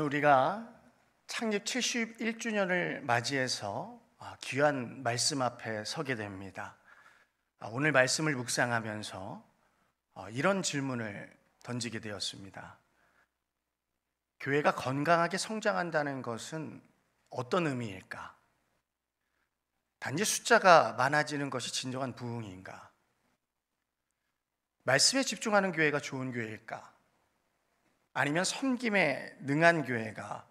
우리가 창립 71주년을 맞이해서 귀한 말씀 앞에 서게 됩니다. 오늘 말씀을 묵상하면서 이런 질문을 던지게 되었습니다. 교회가 건강하게 성장한다는 것은 어떤 의미일까? 단지 숫자가 많아지는 것이 진정한 부흥인가? 말씀에 집중하는 교회가 좋은 교회일까? 아니면 섬김에 능한 교회가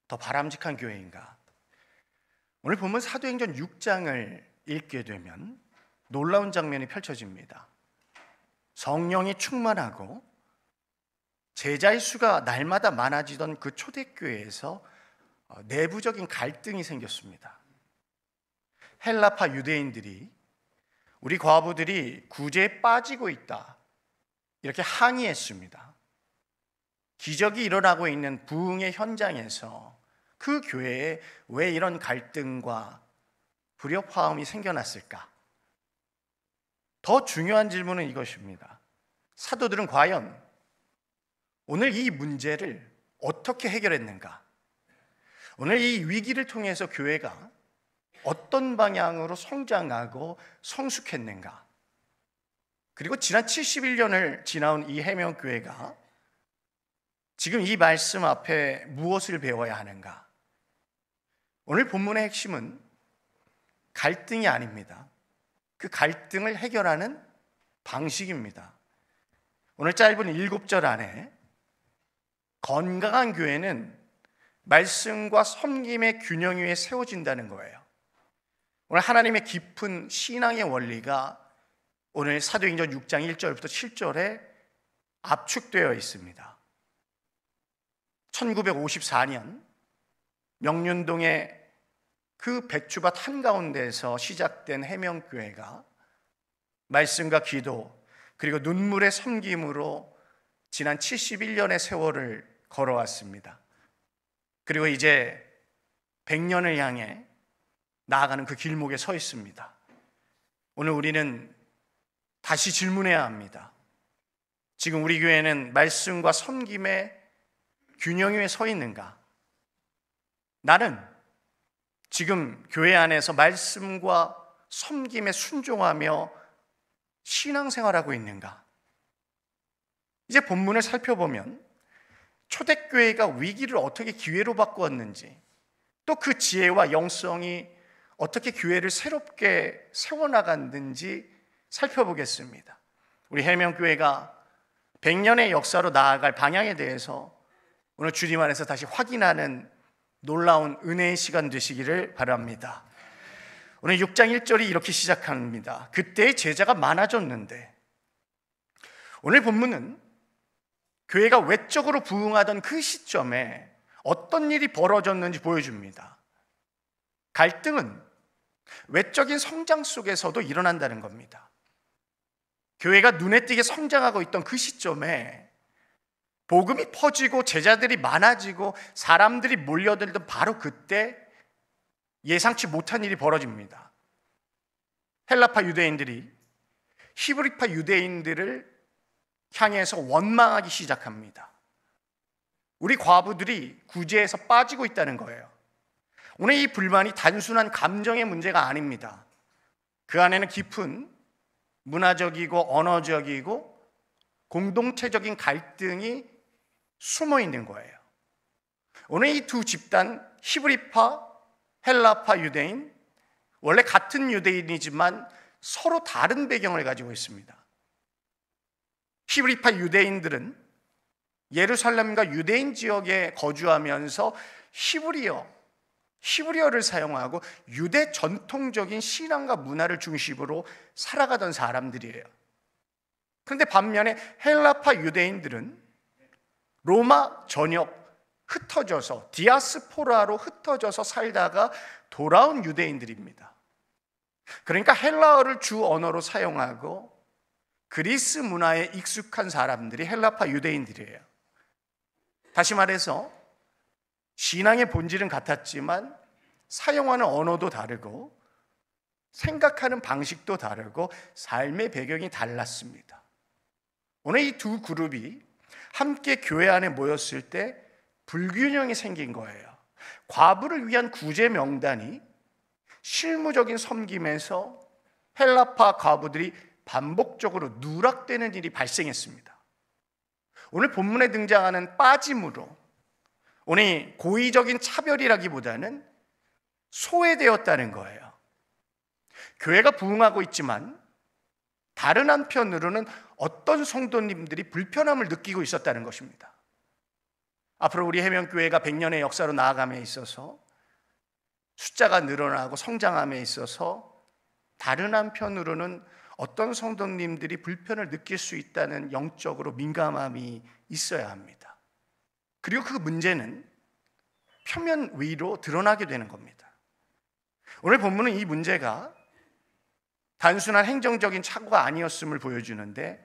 더 바람직한 교회인가? 오늘 본문 사도행전 6장을 읽게 되면 놀라운 장면이 펼쳐집니다. 성령이 충만하고 제자의 수가 날마다 많아지던 그 초대교회에서 내부적인 갈등이 생겼습니다. 헬라파 유대인들이 우리 과부들이 구제에 빠지고 있다, 이렇게 항의했습니다. 기적이 일어나고 있는 부흥의 현장에서 그 교회에 왜 이런 갈등과 불협화음이 생겨났을까? 더 중요한 질문은 이것입니다. 사도들은 과연 오늘 이 문제를 어떻게 해결했는가? 오늘 이 위기를 통해서 교회가 어떤 방향으로 성장하고 성숙했는가? 그리고 지난 71년을 지나온 이 해명교회가 지금 이 말씀 앞에 무엇을 배워야 하는가? 오늘 본문의 핵심은 갈등이 아닙니다. 그 갈등을 해결하는 방식입니다. 오늘 짧은 7절 안에 건강한 교회는 말씀과 섬김의 균형 위에 세워진다는 거예요. 오늘 하나님의 깊은 신앙의 원리가 오늘 사도행전 6장 1절부터 7절에 압축되어 있습니다. 1954년 명륜동의 그 백주밭 한가운데에서 시작된 해명교회가 말씀과 기도 그리고 눈물의 섬김으로 지난 71년의 세월을 걸어왔습니다. 그리고 이제 100년을 향해 나아가는 그 길목에 서 있습니다. 오늘 우리는 다시 질문해야 합니다. 지금 우리 교회는 말씀과 섬김의 균형 위에 서 있는가? 나는 지금 교회 안에서 말씀과 섬김에 순종하며 신앙생활하고 있는가? 이제 본문을 살펴보면 초대교회가 위기를 어떻게 기회로 바꾸었는지, 또 그 지혜와 영성이 어떻게 교회를 새롭게 세워나갔는지 살펴보겠습니다. 우리 해명교회가 100년의 역사로 나아갈 방향에 대해서 오늘 주님 안에서 다시 확인하는 놀라운 은혜의 시간 되시기를 바랍니다. 오늘 6장 1절이 이렇게 시작합니다. 그때 제자가 많아졌는데, 오늘 본문은 교회가 외적으로 부흥하던 그 시점에 어떤 일이 벌어졌는지 보여줍니다. 갈등은 외적인 성장 속에서도 일어난다는 겁니다. 교회가 눈에 띄게 성장하고 있던 그 시점에 복음이 퍼지고 제자들이 많아지고 사람들이 몰려들던 바로 그때 예상치 못한 일이 벌어집니다. 헬라파 유대인들이 히브리파 유대인들을 향해서 원망하기 시작합니다. 우리 과부들이 구제에서 빠지고 있다는 거예요. 오늘 이 불만이 단순한 감정의 문제가 아닙니다. 그 안에는 깊은 문화적이고 언어적이고 공동체적인 갈등이 숨어 있는 거예요. 오늘 이 두 집단, 히브리파, 헬라파 유대인, 원래 같은 유대인이지만 서로 다른 배경을 가지고 있습니다. 히브리파 유대인들은 예루살렘과 유대인 지역에 거주하면서 히브리어를 사용하고 유대 전통적인 신앙과 문화를 중심으로 살아가던 사람들이에요. 그런데 반면에 헬라파 유대인들은 로마 전역 흩어져서 디아스포라로 흩어져서 살다가 돌아온 유대인들입니다. 그러니까 헬라어를 주 언어로 사용하고 그리스 문화에 익숙한 사람들이 헬라파 유대인들이에요. 다시 말해서 신앙의 본질은 같았지만 사용하는 언어도 다르고 생각하는 방식도 다르고 삶의 배경이 달랐습니다. 오늘 이 두 그룹이 함께 교회 안에 모였을 때 불균형이 생긴 거예요. 과부를 위한 구제 명단이 실무적인 섬김에서 헬라파 과부들이 반복적으로 누락되는 일이 발생했습니다. 오늘 본문에 등장하는 빠짐으로 오늘 고의적인 차별이라기보다는 소외되었다는 거예요. 교회가 부흥하고 있지만 다른 한편으로는 어떤 성도님들이 불편함을 느끼고 있었다는 것입니다. 앞으로 우리 해명교회가 100년의 역사로 나아감에 있어서 숫자가 늘어나고 성장함에 있어서 다른 한편으로는 어떤 성도님들이 불편을 느낄 수 있다는 영적으로 민감함이 있어야 합니다. 그리고 그 문제는 표면 위로 드러나게 되는 겁니다. 오늘 본문은 이 문제가 단순한 행정적인 착오가 아니었음을 보여주는데,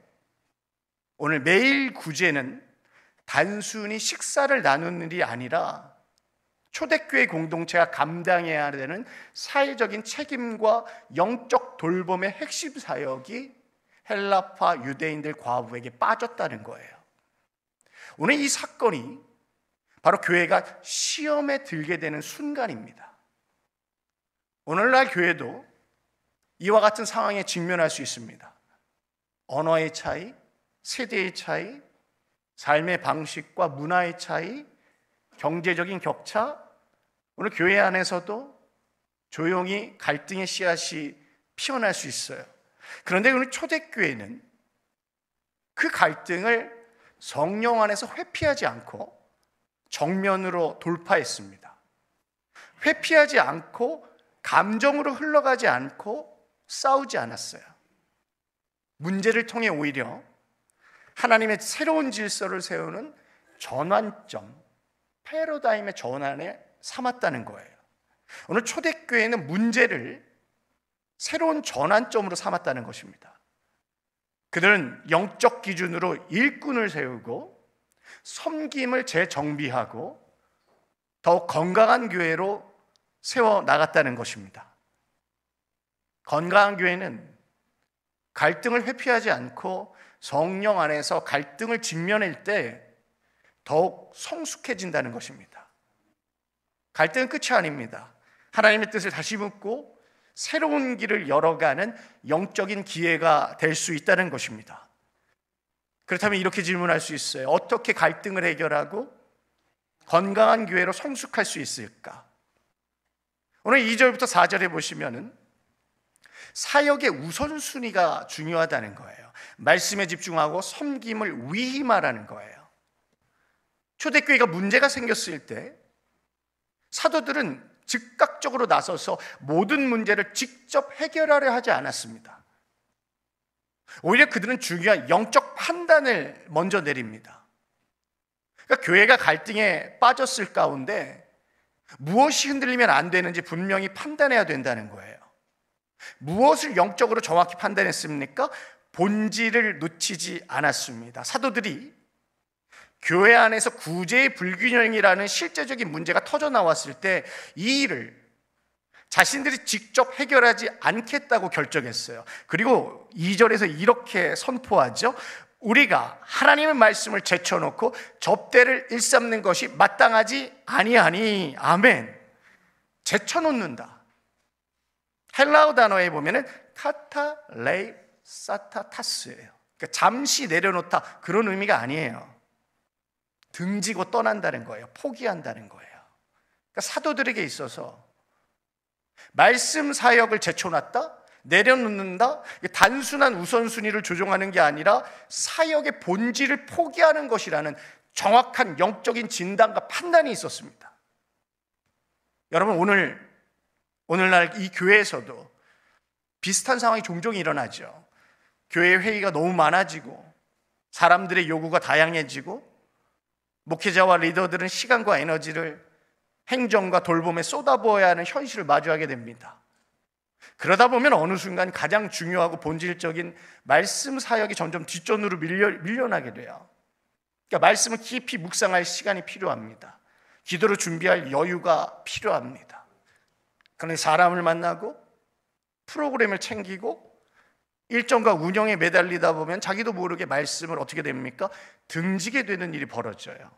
오늘 매일 구제는 단순히 식사를 나누는 일이 아니라 초대교회 공동체가 감당해야 되는 사회적인 책임과 영적 돌봄의 핵심 사역이 헬라파 유대인들 과부에게 빠졌다는 거예요. 오늘 이 사건이 바로 교회가 시험에 들게 되는 순간입니다. 오늘날 교회도 이와 같은 상황에 직면할 수 있습니다. 언어의 차이, 세대의 차이, 삶의 방식과 문화의 차이, 경제적인 격차, 오늘 교회 안에서도 조용히 갈등의 씨앗이 피어날 수 있어요. 그런데 오늘 초대교회는 그 갈등을 성령 안에서 회피하지 않고 정면으로 돌파했습니다. 회피하지 않고 감정으로 흘러가지 않고 싸우지 않았어요. 문제를 통해 오히려 하나님의 새로운 질서를 세우는 전환점, 패러다임의 전환에 삼았다는 거예요. 오늘 초대교회는 문제를 새로운 전환점으로 삼았다는 것입니다. 그들은 영적 기준으로 일꾼을 세우고 섬김을 재정비하고 더욱 건강한 교회로 세워나갔다는 것입니다. 건강한 교회는 갈등을 회피하지 않고 성령 안에서 갈등을 직면할 때 더욱 성숙해진다는 것입니다. 갈등은 끝이 아닙니다. 하나님의 뜻을 다시 묻고 새로운 길을 열어가는 영적인 기회가 될 수 있다는 것입니다. 그렇다면 이렇게 질문할 수 있어요. 어떻게 갈등을 해결하고 건강한 교회로 성숙할 수 있을까? 오늘 2절부터 4절에 보시면은 사역의 우선순위가 중요하다는 거예요. 말씀에 집중하고 섬김을 위임하라는 거예요. 초대교회가 문제가 생겼을 때 사도들은 즉각적으로 나서서 모든 문제를 직접 해결하려 하지 않았습니다. 오히려 그들은 중요한 영적 판단을 먼저 내립니다. 그러니까 교회가 갈등에 빠졌을 가운데 무엇이 흔들리면 안 되는지 분명히 판단해야 된다는 거예요. 무엇을 영적으로 정확히 판단했습니까? 본질을 놓치지 않았습니다. 사도들이 교회 안에서 구제의 불균형이라는 실제적인 문제가 터져 나왔을 때 이 일을 자신들이 직접 해결하지 않겠다고 결정했어요. 그리고 2절에서 이렇게 선포하죠. 우리가 하나님의 말씀을 제쳐놓고 접대를 일삼는 것이 마땅하지 아니하니. 아멘. 제쳐놓는다. 헬라어 단어에 보면은 카타레이 사타타스예요. 그러니까 잠시 내려놓다, 그런 의미가 아니에요. 등지고 떠난다는 거예요. 포기한다는 거예요. 그러니까 사도들에게 있어서 말씀 사역을 제쳐놨다, 내려놓는다, 단순한 우선순위를 조정하는 게 아니라 사역의 본질을 포기하는 것이라는 정확한 영적인 진단과 판단이 있었습니다. 여러분, 오늘날 이 교회에서도 비슷한 상황이 종종 일어나죠. 교회 회의가 너무 많아지고 사람들의 요구가 다양해지고 목회자와 리더들은 시간과 에너지를 행정과 돌봄에 쏟아부어야 하는 현실을 마주하게 됩니다. 그러다 보면 어느 순간 가장 중요하고 본질적인 말씀 사역이 점점 뒷전으로 밀려나게 돼요. 그러니까 말씀을 깊이 묵상할 시간이 필요합니다. 기도로 준비할 여유가 필요합니다. 그런데 사람을 만나고 프로그램을 챙기고 일정과 운영에 매달리다 보면 자기도 모르게 말씀을 어떻게 됩니까? 등지게 되는 일이 벌어져요.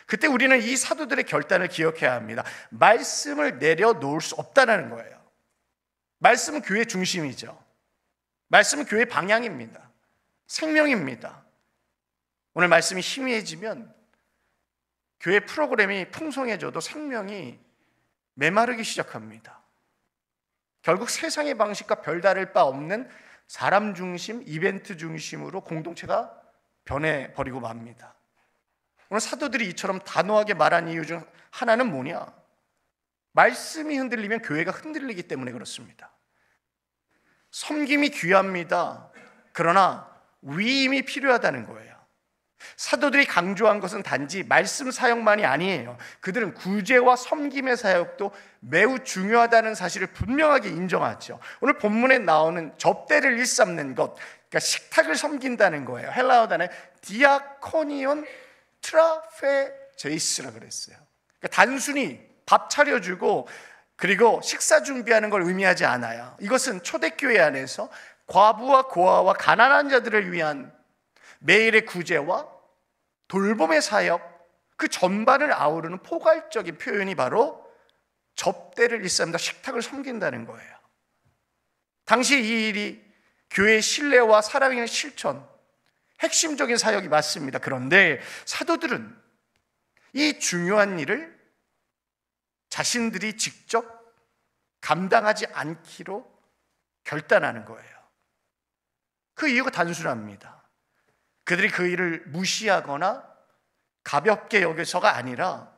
그때 우리는 이 사도들의 결단을 기억해야 합니다. 말씀을 내려놓을 수 없다는 거예요. 말씀은 교회 중심이죠. 말씀은 교회 방향입니다. 생명입니다. 오늘 말씀이 희미해지면 교회 프로그램이 풍성해져도 생명이 메마르기 시작합니다. 결국 세상의 방식과 별다를 바 없는 사람 중심, 이벤트 중심으로 공동체가 변해버리고 맙니다. 오늘 사도들이 이처럼 단호하게 말한 이유 중 하나는 뭐냐? 말씀이 흔들리면 교회가 흔들리기 때문에 그렇습니다. 섬김이 귀합니다. 그러나 위임이 필요하다는 거예요. 사도들이 강조한 것은 단지 말씀 사역만이 아니에요. 그들은 구제와 섬김의 사역도 매우 중요하다는 사실을 분명하게 인정하죠. 오늘 본문에 나오는 접대를 일삼는 것, 그러니까 식탁을 섬긴다는 거예요. 헬라어 단어 디아코니온 트라페제이스라 그랬어요. 그러니까 단순히 밥 차려주고 그리고 식사 준비하는 걸 의미하지 않아요. 이것은 초대교회 안에서 과부와 고아와 가난한 자들을 위한 매일의 구제와 돌봄의 사역, 그 전반을 아우르는 포괄적인 표현이 바로 접대를 일삼다, 식탁을 섬긴다는 거예요. 당시 이 일이 교회의 신뢰와 살아있는 실천, 핵심적인 사역이 맞습니다. 그런데 사도들은 이 중요한 일을 자신들이 직접 감당하지 않기로 결단하는 거예요. 그 이유가 단순합니다. 그들이 그 일을 무시하거나 가볍게 여겨서가 아니라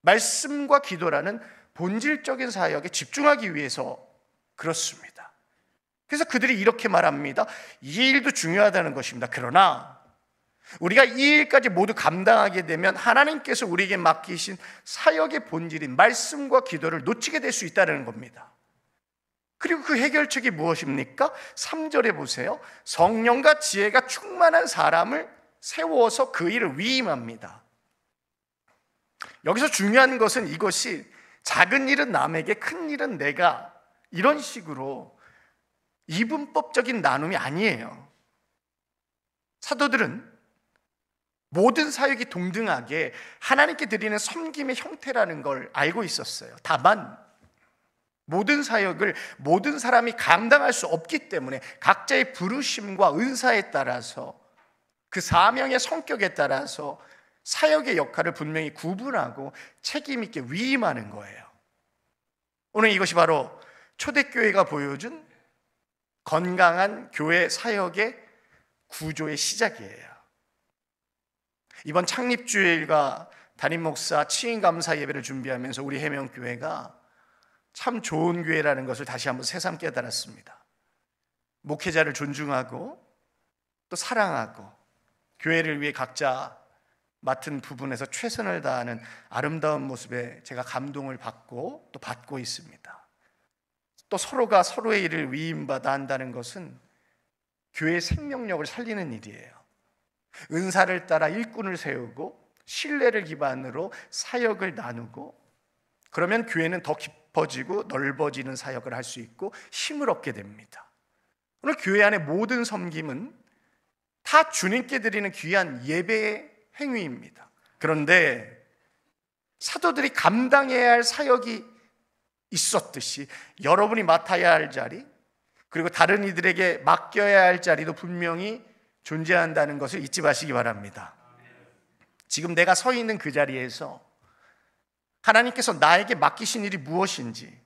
말씀과 기도라는 본질적인 사역에 집중하기 위해서 그렇습니다. 그래서 그들이 이렇게 말합니다. 이 일도 중요하다는 것입니다. 그러나 우리가 이 일까지 모두 감당하게 되면 하나님께서 우리에게 맡기신 사역의 본질인 말씀과 기도를 놓치게 될 수 있다는 겁니다. 그리고 그 해결책이 무엇입니까? 3절에 보세요. 성령과 지혜가 충만한 사람을 세워서 그 일을 위임합니다. 여기서 중요한 것은 이것이 작은 일은 남에게, 큰 일은 내가, 이런 식으로 이분법적인 나눔이 아니에요. 사도들은 모든 사역이 동등하게 하나님께 드리는 섬김의 형태라는 걸 알고 있었어요. 다만 모든 사역을 모든 사람이 감당할 수 없기 때문에 각자의 부르심과 은사에 따라서 그 사명의 성격에 따라서 사역의 역할을 분명히 구분하고 책임 있게 위임하는 거예요. 오늘 이것이 바로 초대교회가 보여준 건강한 교회 사역의 구조의 시작이에요. 이번 창립주일과 담임 목사 취임 감사 예배를 준비하면서 우리 해명교회가 참 좋은 교회라는 것을 다시 한번 새삼 깨달았습니다. 목회자를 존중하고 또 사랑하고 교회를 위해 각자 맡은 부분에서 최선을 다하는 아름다운 모습에 제가 감동을 받고 또 받고 있습니다. 또 서로가 서로의 일을 위임받아 한다는 것은 교회의 생명력을 살리는 일이에요. 은사를 따라 일꾼을 세우고 신뢰를 기반으로 사역을 나누고 그러면 교회는 더 깊어지고 넓어지는 사역을 할 수 있고 힘을 얻게 됩니다. 오늘 교회 안의 모든 섬김은 다 주님께 드리는 귀한 예배의 행위입니다. 그런데 사도들이 감당해야 할 사역이 있었듯이 여러분이 맡아야 할 자리, 그리고 다른 이들에게 맡겨야 할 자리도 분명히 존재한다는 것을 잊지 마시기 바랍니다. 지금 내가 서 있는 그 자리에서 하나님께서 나에게 맡기신 일이 무엇인지,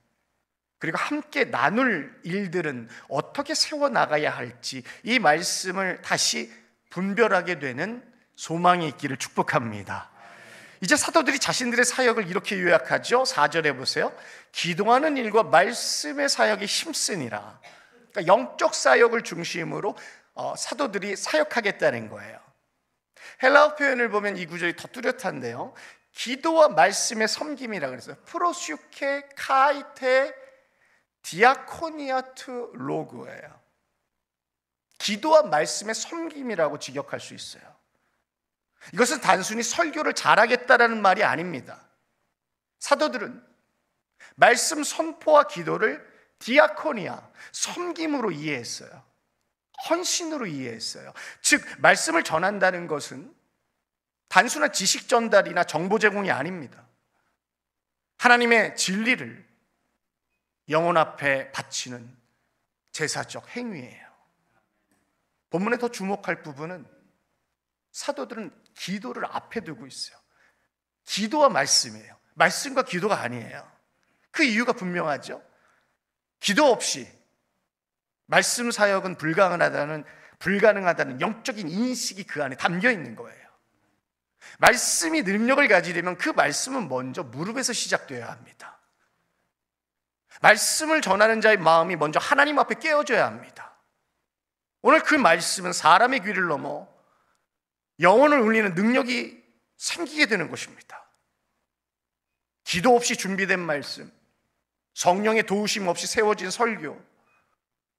그리고 함께 나눌 일들은 어떻게 세워나가야 할지, 이 말씀을 다시 분별하게 되는 소망이 있기를 축복합니다. 이제 사도들이 자신들의 사역을 이렇게 요약하죠. 4절에 보세요. 기도하는 일과 말씀의 사역에 힘쓰니라. 그러니까 영적 사역을 중심으로 사도들이 사역하겠다는 거예요. 헬라어 표현을 보면 이 구절이 더 뚜렷한데요. 기도와 말씀의 섬김이라고 그랬어요. 프로슈케 카이테 디아코니아트 로그예요. 기도와 말씀의 섬김이라고 직역할 수 있어요. 이것은 단순히 설교를 잘하겠다라는 말이 아닙니다. 사도들은 말씀 선포와 기도를 디아코니아, 섬김으로 이해했어요. 헌신으로 이해했어요. 즉 말씀을 전한다는 것은 단순한 지식 전달이나 정보 제공이 아닙니다. 하나님의 진리를 영혼 앞에 바치는 제사적 행위예요. 본문에 더 주목할 부분은 사도들은 기도를 앞에 두고 있어요. 기도와 말씀이에요. 말씀과 기도가 아니에요. 그 이유가 분명하죠. 기도 없이 말씀 사역은 불가능하다는 영적인 인식이 그 안에 담겨 있는 거예요. 말씀이 능력을 가지려면 그 말씀은 먼저 무릎에서 시작되어야 합니다. 말씀을 전하는 자의 마음이 먼저 하나님 앞에 깨어져야 합니다. 오늘 그 말씀은 사람의 귀를 넘어 영혼을 울리는 능력이 생기게 되는 것입니다. 기도 없이 준비된 말씀, 성령의 도우심 없이 세워진 설교,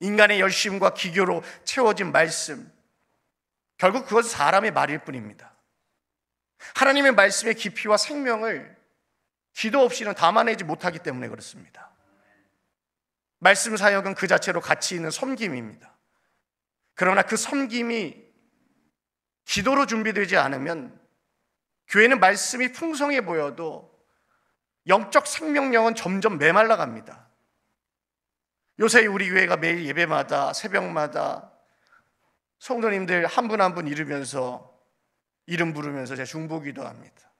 인간의 열심과 기교로 채워진 말씀, 결국 그것은 사람의 말일 뿐입니다. 하나님의 말씀의 깊이와 생명을 기도 없이는 담아내지 못하기 때문에 그렇습니다. 말씀 사역은 그 자체로 가치 있는 섬김입니다. 그러나 그 섬김이 기도로 준비되지 않으면 교회는 말씀이 풍성해 보여도 영적 생명력은 점점 메말라 갑니다. 요새 우리 교회가 매일 예배마다 새벽마다 성도님들 한 분 한 분 이름 부르면서 제가 중보기도 합니다.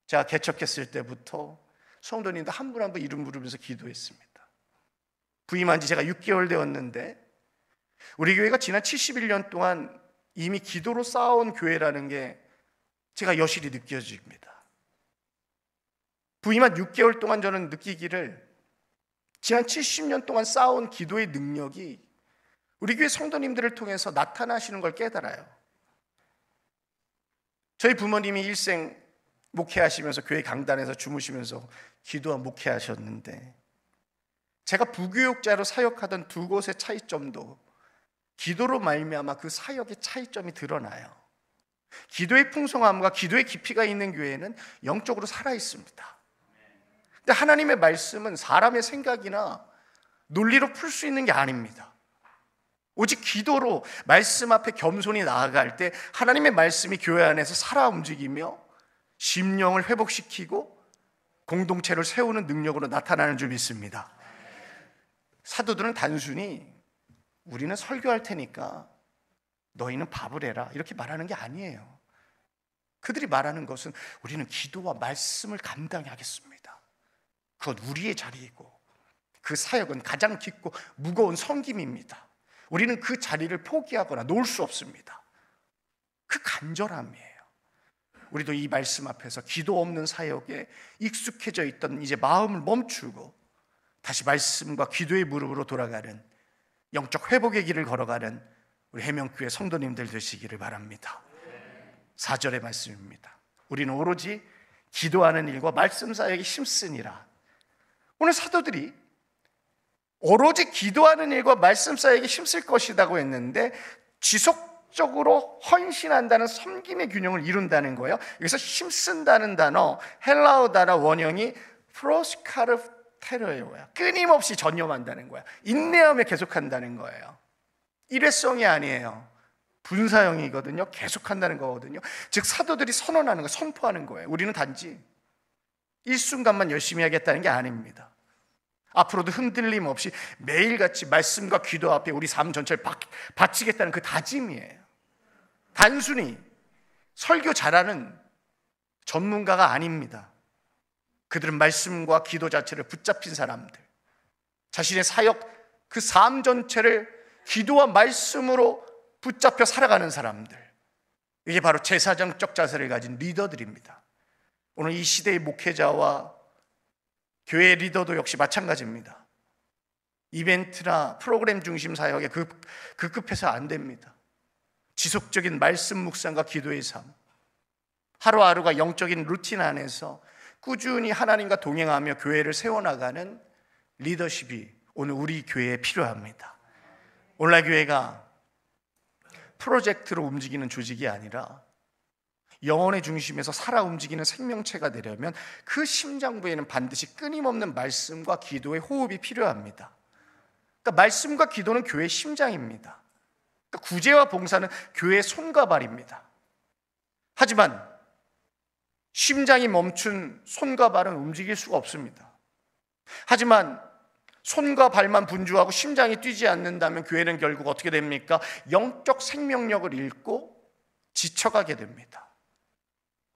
제가 개척했을 때부터 성도님들 한 분 한 분 이름 부르면서 기도했습니다. 부임한 지 제가 6개월 되었는데 우리 교회가 지난 71년 동안 이미 기도로 쌓아온 교회라는 게 제가 여실히 느껴집니다. 부임한 6개월 동안 저는 느끼기를 지난 70년 동안 쌓아온 기도의 능력이 우리 교회 성도님들을 통해서 나타나시는 걸 깨달아요. 저희 부모님이 일생 목회하시면서 교회 강단에서 주무시면서 기도와 목회하셨는데 제가 부교육자로 사역하던 두 곳의 차이점도 기도로 말미암아 그 사역의 차이점이 드러나요. 기도의 풍성함과 기도의 깊이가 있는 교회는 영적으로 살아있습니다. 근데 하나님의 말씀은 사람의 생각이나 논리로 풀 수 있는 게 아닙니다. 오직 기도로 말씀 앞에 겸손히 나아갈 때 하나님의 말씀이 교회 안에서 살아 움직이며 심령을 회복시키고 공동체를 세우는 능력으로 나타나는 줄 믿습니다. 사도들은 단순히 우리는 설교할 테니까 너희는 밥을 해라 이렇게 말하는 게 아니에요. 그들이 말하는 것은 우리는 기도와 말씀을 감당하겠습니다. 그건 우리의 자리이고 그 사역은 가장 깊고 무거운 섬김입니다. 우리는 그 자리를 포기하거나 놓을 수 없습니다. 그 간절함이에요. 우리도 이 말씀 앞에서 기도 없는 사역에 익숙해져 있던 이제 마음을 멈추고 다시 말씀과 기도의 무릎으로 돌아가는 영적 회복의 길을 걸어가는 우리 해명교회 성도님들 되시기를 바랍니다. 4절의 말씀입니다. 우리는 오로지 기도하는 일과 말씀 사역에 힘쓰니라. 오늘 사도들이 오로지 기도하는 일과 말씀 사역에 힘쓸 것이라고 했는데 지속적으로 헌신한다는 섬김의 균형을 이룬다는 거예요. 여기서 힘쓴다는 단어, 헬라어 단어 원형이 프로스카르테르예요. 끊임없이 전념한다는 거야. 인내하며 계속한다는 거예요. 일회성이 아니에요. 분사형이거든요. 계속한다는 거거든요. 즉 사도들이 선언하는 거, 선포하는 거예요. 우리는 단지 일순간만 열심히 하겠다는 게 아닙니다. 앞으로도 흔들림 없이 매일같이 말씀과 기도 앞에 우리 삶 전체를 바치겠다는 그 다짐이에요. 단순히 설교 잘하는 전문가가 아닙니다. 그들은 말씀과 기도 자체를 붙잡힌 사람들, 자신의 사역, 그 삶 전체를 기도와 말씀으로 붙잡혀 살아가는 사람들, 이게 바로 제사장적 자세를 가진 리더들입니다. 오늘 이 시대의 목회자와 교회 리더도 역시 마찬가지입니다. 이벤트나 프로그램 중심 사역에 급급해서 안 됩니다. 지속적인 말씀 묵상과 기도의 삶, 하루하루가 영적인 루틴 안에서 꾸준히 하나님과 동행하며 교회를 세워나가는 리더십이 오늘 우리 교회에 필요합니다. 오늘날 교회가 프로젝트로 움직이는 조직이 아니라 영혼의 중심에서 살아 움직이는 생명체가 되려면 그 심장부에는 반드시 끊임없는 말씀과 기도의 호흡이 필요합니다. 그러니까 말씀과 기도는 교회의 심장입니다. 그러니까 구제와 봉사는 교회의 손과 발입니다. 하지만 심장이 멈춘 손과 발은 움직일 수가 없습니다. 하지만 손과 발만 분주하고 심장이 뛰지 않는다면 교회는 결국 어떻게 됩니까? 영적 생명력을 잃고 지쳐가게 됩니다.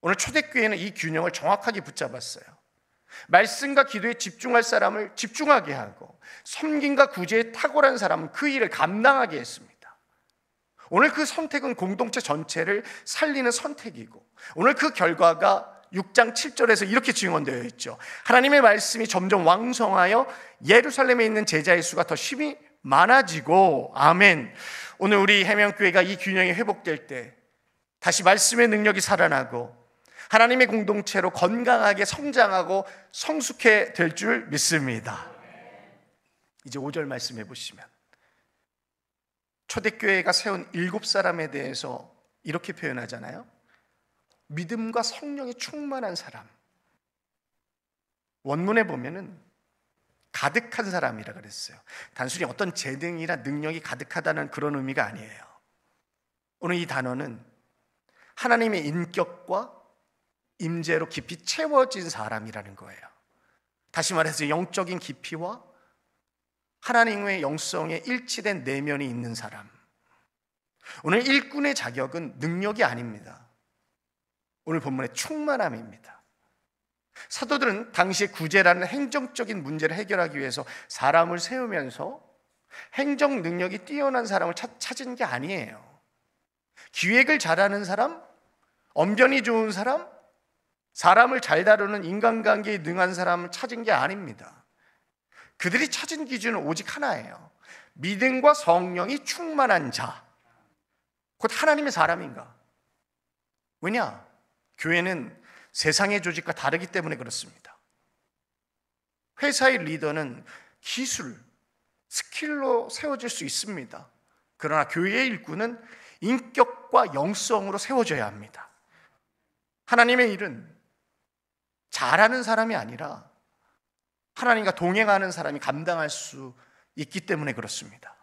오늘 초대교회는 이 균형을 정확하게 붙잡았어요. 말씀과 기도에 집중할 사람을 집중하게 하고 섬김과 구제에 탁월한 사람은 그 일을 감당하게 했습니다. 오늘 그 선택은 공동체 전체를 살리는 선택이고, 오늘 그 결과가 6장 7절에서 이렇게 증언되어 있죠. 하나님의 말씀이 점점 왕성하여 예루살렘에 있는 제자의 수가 더 심히 많아지고, 아멘. 오늘 우리 해명교회가 이 균형이 회복될 때 다시 말씀의 능력이 살아나고 하나님의 공동체로 건강하게 성장하고 성숙해 될 줄 믿습니다. 이제 5절 말씀해 보시면 초대교회가 세운 7사람에 대해서 이렇게 표현하잖아요. 믿음과 성령이 충만한 사람. 원문에 보면은 가득한 사람이라 그랬어요. 단순히 어떤 재능이나 능력이 가득하다는 그런 의미가 아니에요. 오늘 이 단어는 하나님의 인격과 임재로 깊이 채워진 사람이라는 거예요. 다시 말해서 영적인 깊이와 하나님의 영성에 일치된 내면이 있는 사람. 오늘 일꾼의 자격은 능력이 아닙니다. 오늘 본문의 충만함입니다. 사도들은 당시에 구제라는 행정적인 문제를 해결하기 위해서 사람을 세우면서 행정 능력이 뛰어난 사람을 찾은 게 아니에요. 기획을 잘하는 사람, 언변이 좋은 사람, 사람을 잘 다루는 인간관계에 능한 사람을 찾은 게 아닙니다. 그들이 찾은 기준은 오직 하나예요. 믿음과 성령이 충만한 자, 곧 하나님의 사람인가? 왜냐? 교회는 세상의 조직과 다르기 때문에 그렇습니다. 회사의 리더는 기술, 스킬로 세워질 수 있습니다. 그러나 교회의 일꾼은 인격과 영성으로 세워져야 합니다. 하나님의 일은 잘하는 사람이 아니라 하나님과 동행하는 사람이 감당할 수 있기 때문에 그렇습니다.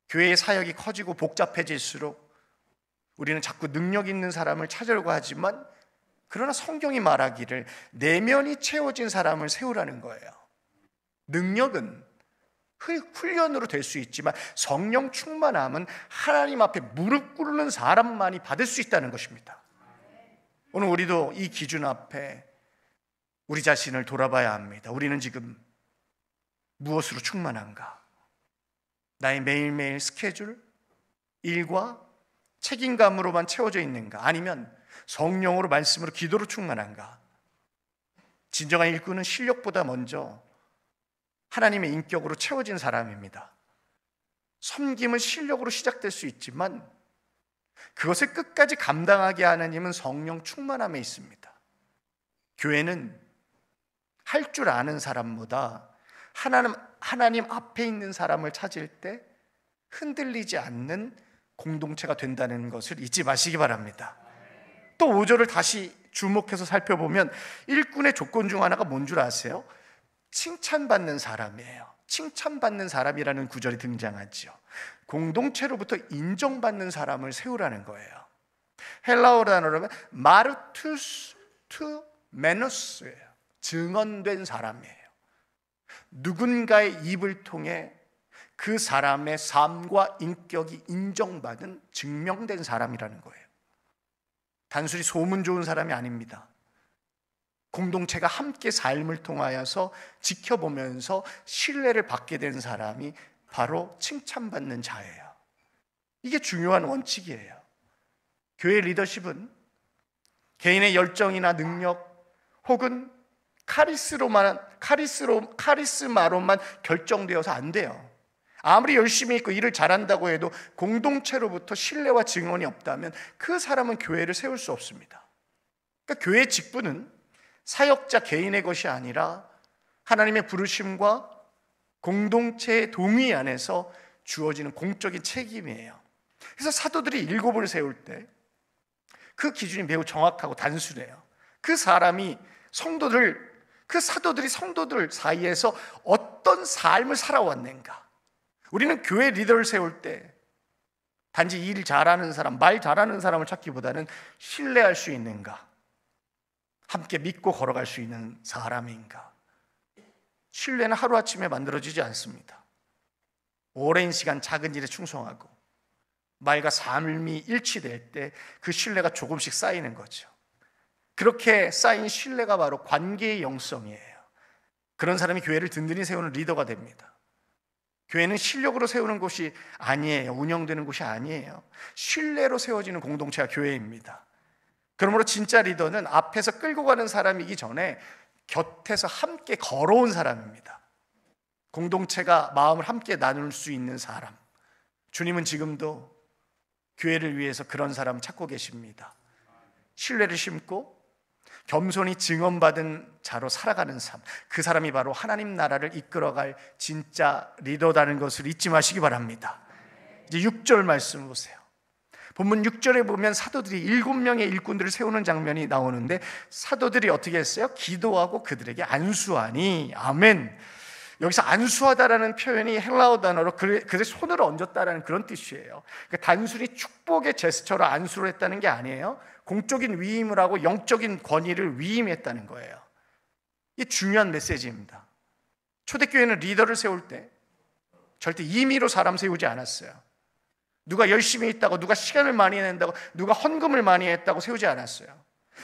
교회의 사역이 커지고 복잡해질수록 우리는 자꾸 능력 있는 사람을 찾으려고 하지만, 그러나 성경이 말하기를 내면이 채워진 사람을 세우라는 거예요. 능력은 훈련으로 될 수 있지만 성령 충만함은 하나님 앞에 무릎 꿇는 사람만이 받을 수 있다는 것입니다. 오늘 우리도 이 기준 앞에 우리 자신을 돌아봐야 합니다. 우리는 지금 무엇으로 충만한가? 나의 매일매일 스케줄, 일과 책임감으로만 채워져 있는가? 아니면 성령으로, 말씀으로, 기도로 충만한가? 진정한 일꾼은 실력보다 먼저 하나님의 인격으로 채워진 사람입니다. 섬김은 실력으로 시작될 수 있지만 그것을 끝까지 감당하게 하는 힘은 성령 충만함에 있습니다. 교회는 할 줄 아는 사람보다 하나님 앞에 있는 사람을 찾을 때 흔들리지 않는 공동체가 된다는 것을 잊지 마시기 바랍니다. 또 5절을 다시 주목해서 살펴보면 일꾼의 조건 중 하나가 뭔 줄 아세요? 칭찬받는 사람이에요. 칭찬받는 사람이라는 구절이 등장하죠. 공동체로부터 인정받는 사람을 세우라는 거예요. 헬라어 단어로 마르투스 투 메노스예요. 증언된 사람이에요. 누군가의 입을 통해 그 사람의 삶과 인격이 인정받은, 증명된 사람이라는 거예요. 단순히 소문 좋은 사람이 아닙니다. 공동체가 함께 삶을 통하여서 지켜보면서 신뢰를 받게 된 사람이 바로 칭찬받는 자예요. 이게 중요한 원칙이에요. 교회 리더십은 개인의 열정이나 능력 혹은 카리스마로만 결정되어서 안 돼요. 아무리 열심히 있고 일을 잘한다고 해도 공동체로부터 신뢰와 증언이 없다면 그 사람은 교회를 세울 수 없습니다. 그러니까 교회 직분은 사역자 개인의 것이 아니라 하나님의 부르심과 공동체의 동의 안에서 주어지는 공적인 책임이에요. 그래서 사도들이 7을 세울 때 그 기준이 매우 정확하고 단순해요. 그 사람이 그 사도들이 성도들 사이에서 어떤 삶을 살아왔는가. 우리는 교회 리더를 세울 때 단지 일 잘하는 사람, 말 잘하는 사람을 찾기보다는 신뢰할 수 있는가? 함께 믿고 걸어갈 수 있는 사람인가? 신뢰는 하루아침에 만들어지지 않습니다. 오랜 시간 작은 일에 충성하고 말과 삶이 일치될 때 그 신뢰가 조금씩 쌓이는 거죠. 그렇게 쌓인 신뢰가 바로 관계의 영성이에요. 그런 사람이 교회를 든든히 세우는 리더가 됩니다. 교회는 실력으로 세우는 곳이 아니에요. 운영되는 곳이 아니에요. 신뢰로 세워지는 공동체가 교회입니다. 그러므로 진짜 리더는 앞에서 끌고 가는 사람이기 전에 곁에서 함께 걸어온 사람입니다. 공동체가 마음을 함께 나눌 수 있는 사람. 주님은 지금도 교회를 위해서 그런 사람 찾고 계십니다. 신뢰를 심고 겸손히 증언받은 자로 살아가는 삶, 그 사람이 바로 하나님 나라를 이끌어갈 진짜 리더라는 것을 잊지 마시기 바랍니다. 이제 6절 말씀을 보세요. 본문 6절에 보면 사도들이 7명의 일꾼들을 세우는 장면이 나오는데, 사도들이 어떻게 했어요? 기도하고 그들에게 안수하니. 아멘. 여기서 안수하다라는 표현이 헬라어 단어로 그들의 손을 얹었다라는 그런 뜻이에요. 그러니까 단순히 축복의 제스처로 안수를 했다는 게 아니에요. 공적인 위임을 하고 영적인 권위를 위임했다는 거예요. 이게 중요한 메시지입니다. 초대교회는 리더를 세울 때 절대 임의로 사람 세우지 않았어요. 누가 열심히 있다고, 누가 시간을 많이 낸다고, 누가 헌금을 많이 했다고 세우지 않았어요.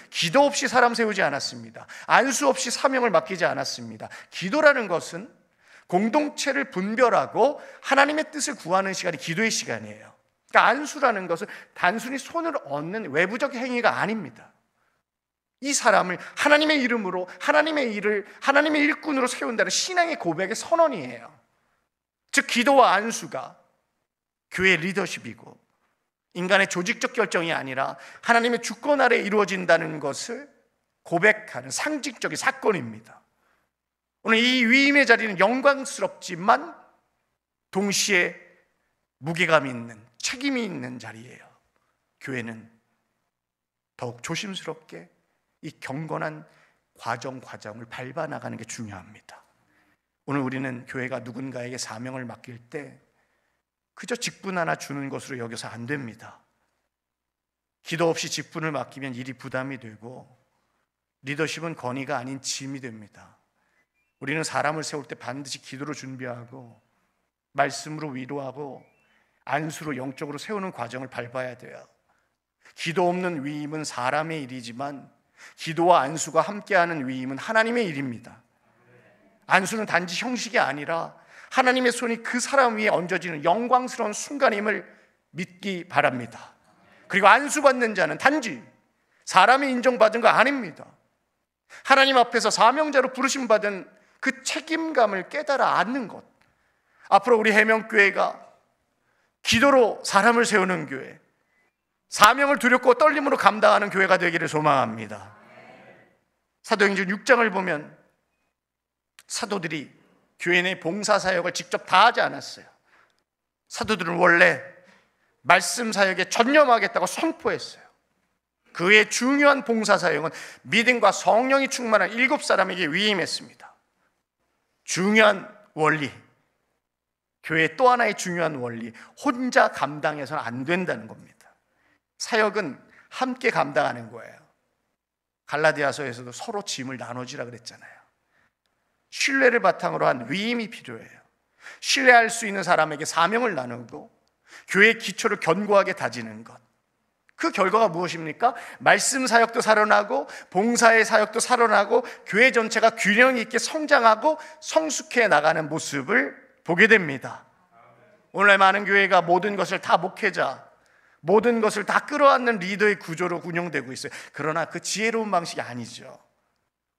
기도 없이 사람 세우지 않았습니다. 안수 없이 사명을 맡기지 않았습니다. 기도라는 것은 공동체를 분별하고 하나님의 뜻을 구하는 시간이 기도의 시간이에요. 그러니까 안수라는 것은 단순히 손을 얹는 외부적 행위가 아닙니다. 이 사람을 하나님의 이름으로, 하나님의 일을 하나님의 일꾼으로 세운다는 신앙의 고백의 선언이에요. 즉 기도와 안수가 교회의 리더십이고 인간의 조직적 결정이 아니라 하나님의 주권 아래 이루어진다는 것을 고백하는 상징적인 사건입니다. 오늘 이 위임의 자리는 영광스럽지만 동시에 무게감 있는, 책임이 있는 자리예요. 교회는 더욱 조심스럽게 이 경건한 과정을 밟아 나가는 게 중요합니다. 오늘 우리는 교회가 누군가에게 사명을 맡길 때 그저 직분 하나 주는 것으로 여겨서 안 됩니다. 기도 없이 직분을 맡기면 일이 부담이 되고 리더십은 권위가 아닌 짐이 됩니다. 우리는 사람을 세울 때 반드시 기도로 준비하고 말씀으로 위로하고 안수로 영적으로 세우는 과정을 밟아야 돼요. 기도 없는 위임은 사람의 일이지만 기도와 안수가 함께하는 위임은 하나님의 일입니다. 안수는 단지 형식이 아니라 하나님의 손이 그 사람 위에 얹어지는 영광스러운 순간임을 믿기 바랍니다. 그리고 안수받는 자는 단지 사람이 인정받은 거 아닙니다. 하나님 앞에서 사명자로 부르심받은 그 책임감을 깨달아 앉는 것. 앞으로 우리 해명교회가 기도로 사람을 세우는 교회, 사명을 두렵고 떨림으로 감당하는 교회가 되기를 소망합니다. 사도행전 6장을 보면 사도들이 교회 내 봉사사역을 직접 다 하지 않았어요. 사도들은 원래 말씀 사역에 전념하겠다고 선포했어요. 그 외에 중요한 봉사사역은 믿음과 성령이 충만한 7사람에게 위임했습니다. 중요한 원리, 교회의 또 하나의 중요한 원리, 혼자 감당해서는 안 된다는 겁니다. 사역은 함께 감당하는 거예요. 갈라디아서에서도 서로 짐을 나눠지라 그랬잖아요. 신뢰를 바탕으로 한 위임이 필요해요. 신뢰할 수 있는 사람에게 사명을 나누고 교회의 기초를 견고하게 다지는 것. 그 결과가 무엇입니까? 말씀 사역도 살아나고 봉사의 사역도 살아나고 교회 전체가 균형 있게 성장하고 성숙해 나가는 모습을 보게 됩니다. 오늘날 많은 교회가 모든 것을 다 목회자, 모든 것을 다 끌어안는 리더의 구조로 운영되고 있어요. 그러나 그 지혜로운 방식이 아니죠.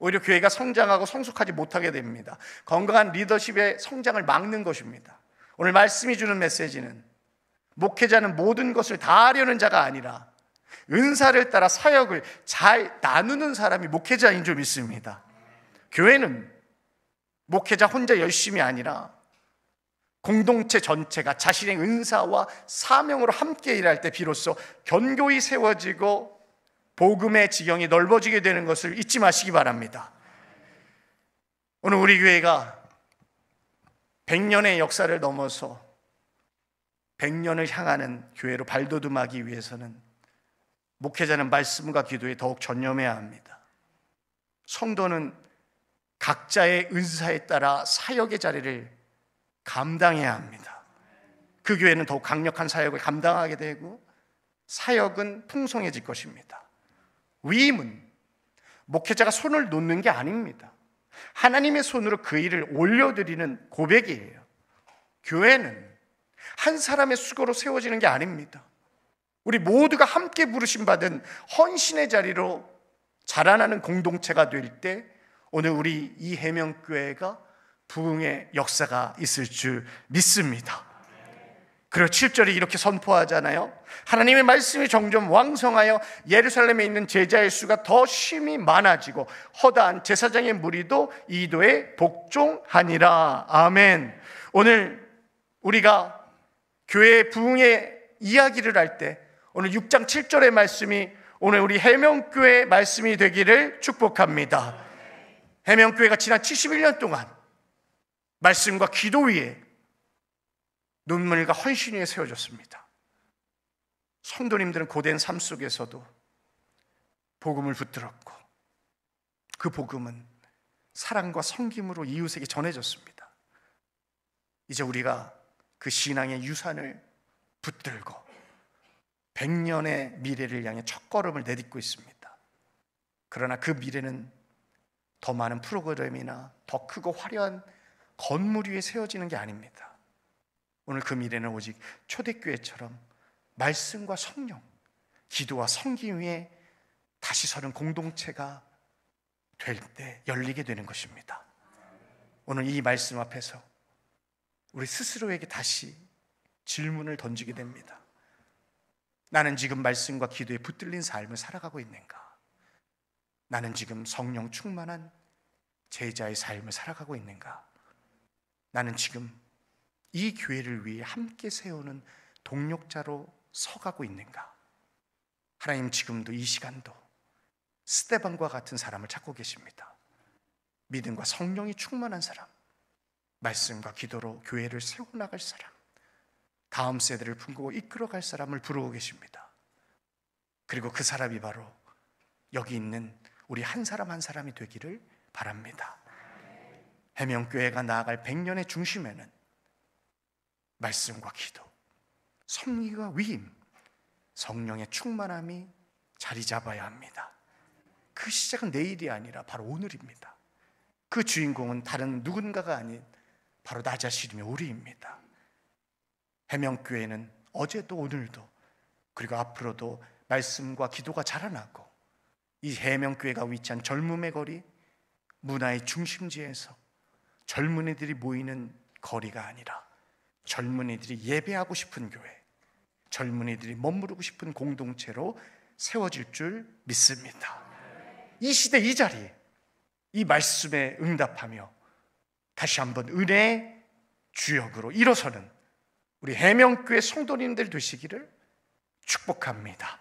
오히려 교회가 성장하고 성숙하지 못하게 됩니다. 건강한 리더십의 성장을 막는 것입니다. 오늘 말씀이 주는 메시지는 목회자는 모든 것을 다 하려는 자가 아니라 은사를 따라 사역을 잘 나누는 사람이 목회자인 줄 믿습니다. 교회는 목회자 혼자 열심이 아니라 공동체 전체가 자신의 은사와 사명으로 함께 일할 때 비로소 견고히 세워지고 복음의 지경이 넓어지게 되는 것을 잊지 마시기 바랍니다. 오늘 우리 교회가 100년의 역사를 넘어서 100년을 향하는 교회로 발돋움하기 위해서는 목회자는 말씀과 기도에 더욱 전념해야 합니다. 성도는 각자의 은사에 따라 사역의 자리를 감당해야 합니다. 그 교회는 더욱 강력한 사역을 감당하게 되고 사역은 풍성해질 것입니다. 위임은 목회자가 손을 놓는 게 아닙니다. 하나님의 손으로 그 일을 올려드리는 고백이에요. 교회는 한 사람의 수고로 세워지는 게 아닙니다. 우리 모두가 함께 부르심 받은 헌신의 자리로 자라나는 공동체가 될 때 오늘 우리 이 해명교회가 부흥의 역사가 있을 줄 믿습니다. 그리고 7절에 이렇게 선포하잖아요. 하나님의 말씀이 점점 왕성하여 예루살렘에 있는 제자의 수가 더 심히 많아지고 허다한 제사장의 무리도 이도에 복종하니라. 아멘. 오늘 우리가 교회의 부흥의 이야기를 할 때 오늘 6장 7절의 말씀이 오늘 우리 해명교회의 말씀이 되기를 축복합니다. 해명교회가 지난 71년 동안 말씀과 기도 위에 눈물과 헌신 위에 세워졌습니다. 성도님들은 고된 삶 속에서도 복음을 붙들었고 그 복음은 사랑과 섬김으로 이웃에게 전해졌습니다. 이제 우리가 그 신앙의 유산을 붙들고 100년의 미래를 향해 첫걸음을 내딛고 있습니다. 그러나 그 미래는 더 많은 프로그램이나 더 크고 화려한 건물 위에 세워지는 게 아닙니다. 오늘 그 미래는 오직 초대교회처럼 말씀과 성령, 기도와 섬김 위에 다시 서는 공동체가 될 때 열리게 되는 것입니다. 오늘 이 말씀 앞에서 우리 스스로에게 다시 질문을 던지게 됩니다. 나는 지금 말씀과 기도에 붙들린 삶을 살아가고 있는가? 나는 지금 성령 충만한 제자의 삶을 살아가고 있는가? 나는 지금 이 교회를 위해 함께 세우는 동력자로 서가고 있는가? 하나님 지금도 이 시간도 스데반과 같은 사람을 찾고 계십니다. 믿음과 성령이 충만한 사람, 말씀과 기도로 교회를 세워나갈 사람, 다음 세대를 품고 이끌어갈 사람을 부르고 계십니다. 그리고 그 사람이 바로 여기 있는 우리 한 사람 한 사람이 되기를 바랍니다. 해명교회가 나아갈 100년의 중심에는 말씀과 기도, 섭리와 위임, 성령의 충만함이 자리 잡아야 합니다. 그 시작은 내일이 아니라 바로 오늘입니다. 그 주인공은 다른 누군가가 아닌 바로 나 자신이며 우리입니다. 해명교회는 어제도 오늘도 그리고 앞으로도 말씀과 기도가 자라나고 이 해명교회가 위치한 젊음의 거리, 문화의 중심지에서 젊은이들이 모이는 거리가 아니라 젊은이들이 예배하고 싶은 교회, 젊은이들이 머무르고 싶은 공동체로 세워질 줄 믿습니다. 이 시대 이 자리에 이 말씀에 응답하며 다시 한번 은혜의 주역으로 일어서는 우리 해명교회 성도님들 되시기를 축복합니다.